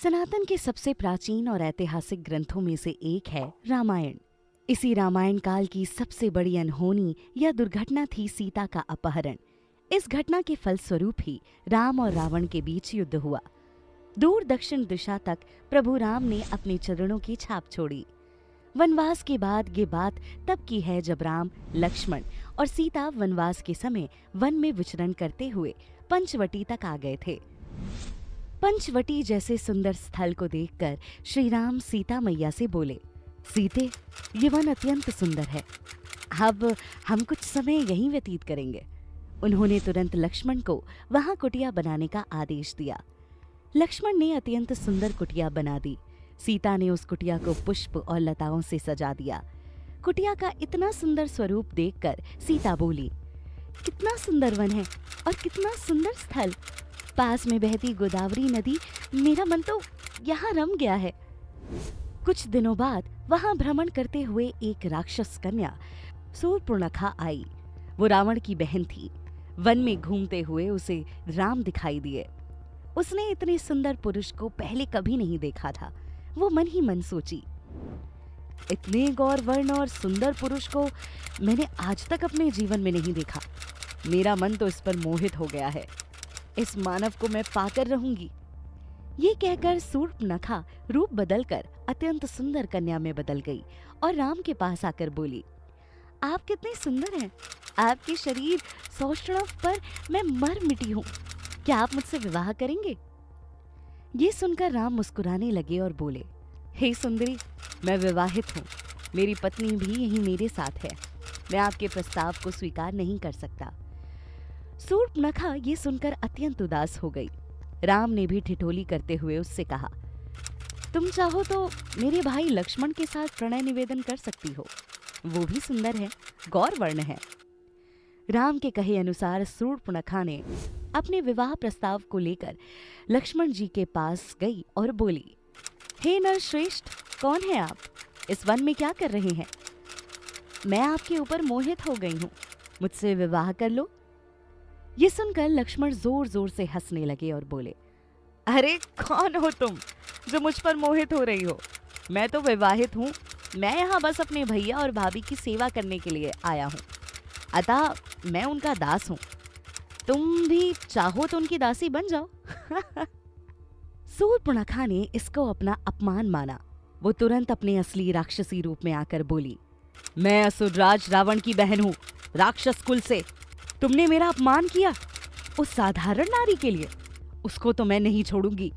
सनातन के सबसे प्राचीन और ऐतिहासिक ग्रंथों में से एक है रामायण। इसी रामायण काल की सबसे बड़ी अनहोनी या दुर्घटना थी सीता का अपहरण। इस घटना के फलस्वरूप ही राम और रावण के बीच युद्ध हुआ। दूर दक्षिण दिशा तक प्रभु राम ने अपने चरणों की छाप छोड़ी। वनवास के बाद ये बात तब की है जब राम, लक्ष्मण और सीता वनवास के समय वन में विचरण करते हुए पंचवटी तक आ गए थे। पंचवटी जैसे सुंदर स्थल को देखकर श्री राम सीता मैया से बोले, सीते, ये वन अत्यंत सुंदर है, अब हम कुछ समय यहीं व्यतीत करेंगे। उन्होंने तुरंत लक्ष्मण को वहां कुटिया बनाने का आदेश दिया। लक्ष्मण ने अत्यंत सुंदर कुटिया बना दी। सीता ने उस कुटिया को पुष्प और लताओं से सजा दिया। कुटिया का इतना सुंदर स्वरूप देखकर सीता बोली, कितना सुंदर वन है और कितना सुंदर स्थल। पास में बहती गोदावरी नदी, मेरा मन तो यहाँ रम गया है। कुछ दिनों बाद वहां भ्रमण करते हुए एक राक्षस कन्या शूर्पणखा आई। वो रावण की बहन थी। वन में घूमते हुए उसे राम दिखाई दिए। उसने इतने सुंदर पुरुष को पहले कभी नहीं देखा था। वो मन ही मन सोची, इतने गौर वर्ण और सुंदर पुरुष को मैंने आज तक अपने जीवन में नहीं देखा। मेरा मन तो इस पर मोहित हो गया है। इस मानव को मैं पाकर रहूंगी। ये कहकर शूर्पणखा रूप बदलकर अत्यंत सुंदर कन्या में बदल गई और राम के पास आकर बोली, आप कितने सुंदर हैं। आपके शरीर सौष्ठव पर मैं मर मिटी हूँ। क्या आप मुझसे विवाह करेंगे? ये सुनकर राम मुस्कुराने लगे और बोले, हे सुंदरी, मैं विवाहित हूँ। मेरी पत्नी भी यहीं मेरे साथ है। मैं आपके प्रस्ताव को स्वीकार नहीं कर सकता। शूर्पणखा ये सुनकर अत्यंत उदास हो गई। राम ने भी ठिठोली करते हुए उससे कहा, तुम चाहो तो मेरे भाई लक्ष्मण के साथ प्रणय निवेदन कर सकती हो। वो भी सुंदर है, गौर वर्ण है। राम के कहे अनुसार शूर्पणखा ने अपने विवाह प्रस्ताव को लेकर लक्ष्मण जी के पास गई और बोली, हे नरश्रेष्ठ, कौन है आप? इस वन में क्या कर रहे हैं? मैं आपके ऊपर मोहित हो गई हूँ, मुझसे विवाह कर लो। ये सुनकर लक्ष्मण जोर जोर से हंसने लगे और बोले, अरे कौन हो तुम जो मुझ पर मोहित हो रही हो? मैं तो विवाहित हूँ। मैं यहाँ बस अपने भैया और भाभी की सेवा करने के लिए आया हूँ। अतः मैं उनका दास हूँ। तुम भी चाहो तो उनकी दासी बन जाओ। शूर्पणखा ने इसको अपना अपमान माना। वो तुरंत अपने असली राक्षसी रूप में आकर बोली, मैं असुरराज रावण की बहन हूँ, राक्षस कुल से। तुमने मेरा अपमान किया उस साधारण नारी के लिए, उसको तो मैं नहीं छोड़ूंगी।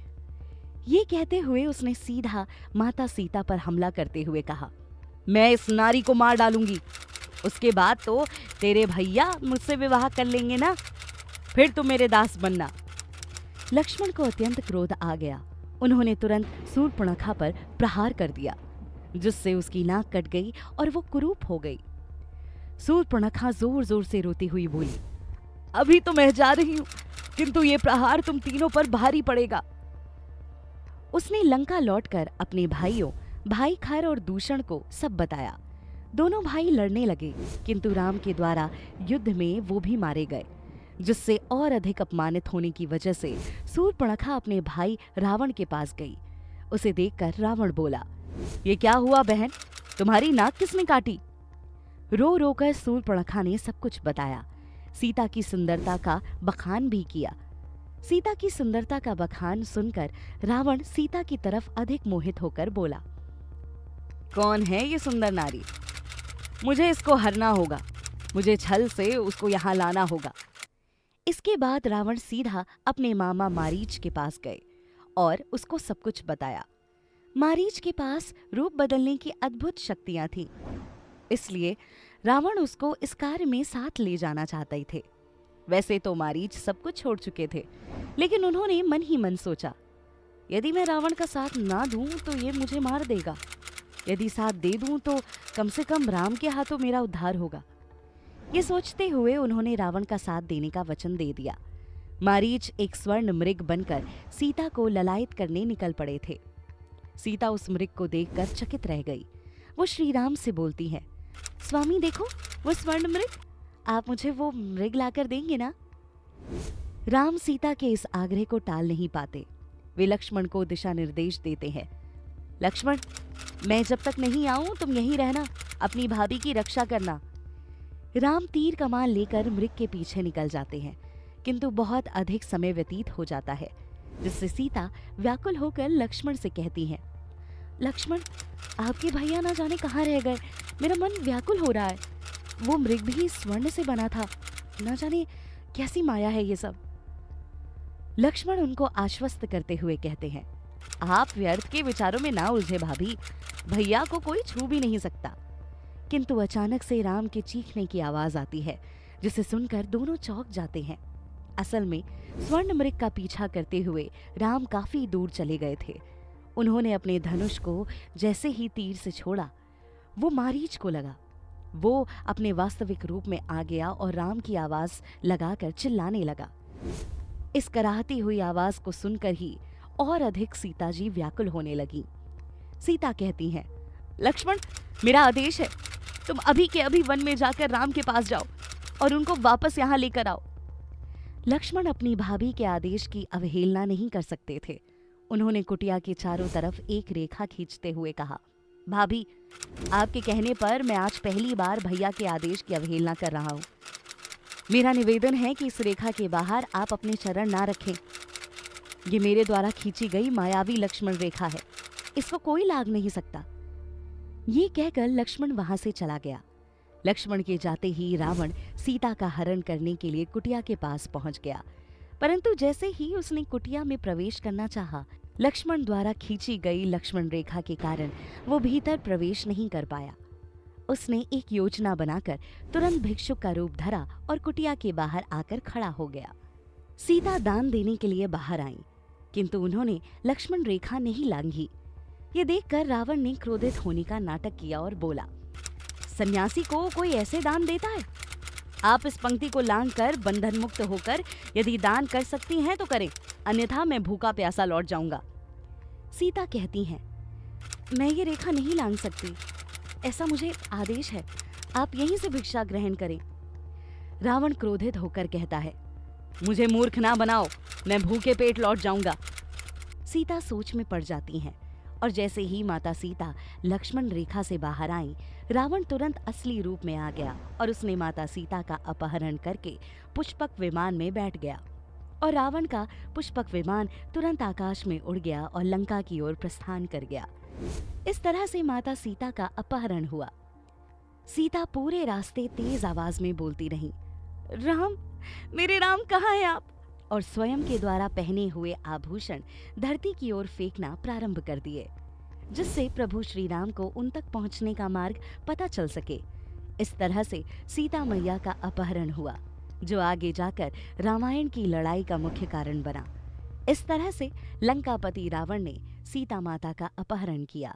ये कहते हुए उसने सीधा माता सीता पर हमला करते हुए कहा, मैं इस नारी को मार डालूंगी। उसके बाद तो तेरे भैया मुझसे विवाह कर लेंगे ना, फिर तुम मेरे दास बनना। लक्ष्मण को अत्यंत क्रोध आ गया। उन्होंने तुरंत शूर्पणखा पर प्रहार कर दिया, जिससे उसकी नाक कट गई और वो कुरूप हो गई। शूर्पणखा जोर जोर से रोती हुई बोली, अभी तो मैं जा रही हूं, किंतु ये प्रहार तुम तीनों पर भारी पड़ेगा। उसने लंका लौटकर अपने भाइयों भाई खर और दूषण को सब बताया। दोनों भाई लड़ने लगे, किंतु राम के द्वारा युद्ध में वो भी मारे गए, जिससे और अधिक अपमानित होने की वजह से शूर्पणखा अपने भाई रावण के पास गई। उसे देखकर रावण बोला, ये क्या हुआ बहन, तुम्हारी नाक किसने काटी? रो रोकर शूर्पणखा ने सब कुछ बताया। सीता की सुंदरता का बखान भी किया। सीता की सुंदरता का बखान सुनकर रावण सीता की तरफ अधिक मोहित होकर बोला, कौन है ये सुंदर नारी? मुझे इसको हरना होगा। मुझे छल से उसको यहाँ लाना होगा। इसके बाद रावण सीधा अपने मामा मारीच के पास गए और उसको सब कुछ बताया। मारीच के पास रूप बदलने की अद्भुत शक्तियां थीं, इसलिए रावण उसको इस कार्य में साथ ले जाना चाहते थे। वैसे तो मारीच सब कुछ छोड़ चुके थे, लेकिन उन्होंने मन ही मन सोचा, यदि मैं रावण का साथ ना दूं तो ये मुझे मार देगा। यदि साथ दे दूं तो कम से कम राम के हाथों मेरा उद्धार होगा। ये सोचते हुए उन्होंने रावण का साथ देने का वचन दे दिया। मारीच एक स्वर्ण मृग बनकर सीता को ललायत करने निकल पड़े थे। सीता उस मृग को देखकर चकित रह गई। वो श्री राम से बोलती है, स्वामी देखो वो स्वर्ण मृग, आप मुझे वो मृग लाकर देंगे ना? राम सीता के इस आग्रह को टाल नहीं पाते। वे लक्ष्मण को दिशा निर्देश देते हैं। लक्ष्मण, मैं जब तक नहीं आऊं तुम यहीं रहना, अपनी भाभी की रक्षा करना। राम तीर कमान लेकर मृग के पीछे निकल जाते हैं, किंतु बहुत अधिक समय व्यतीत हो जाता है, जिससे सीता व्याकुल होकर लक्ष्मण से कहती है, लक्ष्मण, आपके भैया ना जाने कहाँ रह गए, मेरा मन व्याकुल हो रहा है। वो मृग भी स्वर्ण से बना था, ना जाने कैसी माया है ये सब। लक्ष्मण उनको आश्वस्त करते हुए कहते हैं, आप व्यर्थ के विचारों में ना उलझे भाभी, भैया को कोई छू भी नहीं सकता। किंतु अचानक से राम के चीखने की आवाज आती है, जिसे सुनकर दोनों चौंक जाते हैं। असल में स्वर्ण मृग का पीछा करते हुए राम काफी दूर चले गए थे। उन्होंने अपने धनुष को जैसे ही तीर से छोड़ा, वो मारीच को लगा। वो अपने वास्तविक रूप में आ गया और राम की आवाज लगाकर चिल्लाने लगा। इस कराहती हुई आवाज को सुनकर ही और अधिक सीता जी व्याकुल होने लगी। सीता कहती हैं, लक्ष्मण, मेरा आदेश है, तुम अभी के अभी वन में जाकर राम के पास जाओ और उनको वापस यहाँ लेकर आओ। लक्ष्मण अपनी भाभी के आदेश की अवहेलना नहीं कर सकते थे। उन्होंने कुटिया के चारों तरफ एक रेखा खींचते हुए कहा, भाभी, आपके कहने पर मैं आज पहली बार भैया के आदेश की अवहेलना कर रहा हूँ। मेरा निवेदन है कि इस रेखा के बाहर आप अपने चरण ना रखें। ये मेरे द्वारा खींची गई मायावी लक्ष्मण रेखा है, इसको कोई लाग नहीं सकता। ये कहकर लक्ष्मण वहां से चला गया। लक्ष्मण के जाते ही रावण सीता का हरण करने के लिए कुटिया के पास पहुंच गया, परंतु जैसे ही उसने कुटिया में प्रवेश करना चाहा, लक्ष्मण द्वारा खींची गई लक्ष्मण रेखा के कारण वो भीतर प्रवेश नहीं कर पाया। उसने एक योजना बनाकर तुरंत भिक्षुक का रूप धरा और कुटिया के बाहर आकर खड़ा हो गया। सीता दान देने के लिए बाहर आई, किंतु उन्होंने लक्ष्मण रेखा नहीं लांघी। ये देखकर रावण ने क्रोधित होने का नाटक किया और बोला, सन्यासी को कोई ऐसे दान देता है? आप इस पंक्ति को लांघकर बंधन मुक्त होकर यदि दान कर सकती हैं तो करें, अन्यथा मैं भूखा प्यासा लौट जाऊंगा। सीता कहती हैं, मैं ये रेखा नहीं लांघ सकती, ऐसा मुझे आदेश है, आप यहीं से भिक्षा ग्रहण करें। रावण क्रोधित होकर कहता है, मुझे मूर्ख ना बनाओ, मैं भूखे पेट लौट जाऊंगा। सीता सोच में पड़ जाती हैं और जैसे ही माता सीता लक्ष्मण रेखा से बाहर आई, रावण तुरंत असली रूप में आ गया और उसने माता सीता का अपहरण करके पुष्पक विमान में बैठ गया और रावण का पुष्पक विमान तुरंत आकाश में उड़ गया और लंका की ओर प्रस्थान कर गया। इस तरह से माता सीता का अपहरण हुआ। सीता पूरे रास्ते तेज आवाज में बोलती रही, राम, मेरे राम, कहाँ हैं आप? और स्वयं के द्वारा पहने हुए आभूषण धरती की ओर फेंकना प्रारंभ कर दिए, जिससे प्रभु श्री राम को उन तक पहुंचने का मार्ग पता चल सके। इस तरह से सीता मैया का अपहरण हुआ, जो आगे जाकर रामायण की लड़ाई का मुख्य कारण बना। इस तरह से लंकापति रावण ने सीता माता का अपहरण किया।